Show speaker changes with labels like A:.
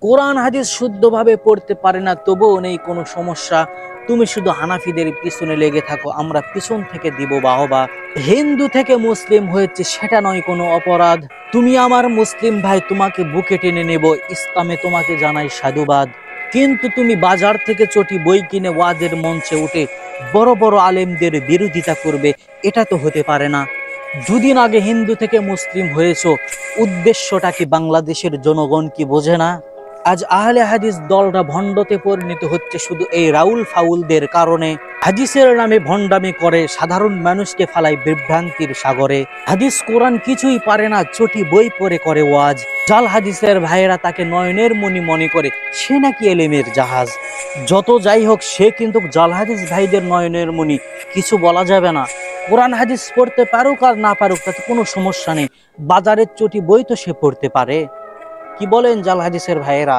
A: কোরআন হাদিস শুদ্ধভাবে পড়তে পারে না, তবুও নেই কোনো সমস্যা। তুমি শুধু হানাফিদের পিছনে লেগে থাকো, আমরা পিছন থেকে দিব বাহবা। হিন্দু থেকে মুসলিম হয়েছে সেটা নয় কোনো অপরাধ। তুমি আমার মুসলিম ভাই, তোমাকে বুকে টেনে নেব, ইসলামে তোমাকে জানাই সাধুবাদ। কিন্তু তুমি বাজার থেকে চটি বই কিনে ওয়াজের মঞ্চে উঠে বড় বড় আলেমদের বিরোধিতা করবে, এটা তো হতে পারে না। দুদিন আগে হিন্দু থেকে মুসলিম হয়েছো, উদ্দেশ্যটা কি বাংলাদেশের জনগণ কি বোঝে না? আজ আহলে হাদিস দলটা ভণ্ডতে পরিণত হচ্ছে শুধু এই রাউল ফাউলদের কারণে। হাদিসের নামে ভণ্ডামি করে সাধারণ মানুষকে ফালায় বিভ্রান্তির সাগরে। হাদিস কোরআন কিছুই পারে না, চটি বই পড়ে করে ওয়াজ। জাল হাদিসের ভাইয়েরা তাকে নয়নের মণি মনে করে, সে নাকি এলেমের জাহাজ। যত যাই হোক, সে কিন্তু জাল হাদিস ভাইদের নয়নের মণি, কিছু বলা যাবে না। কোরআন হাদিস পড়তে পারুক আর না পারুক তাতে কোনো সমস্যা নেই, বাজারের চটি বই তো সে পড়তে পারে। কি বলেন জাল হাদিসের ভাইয়েরা?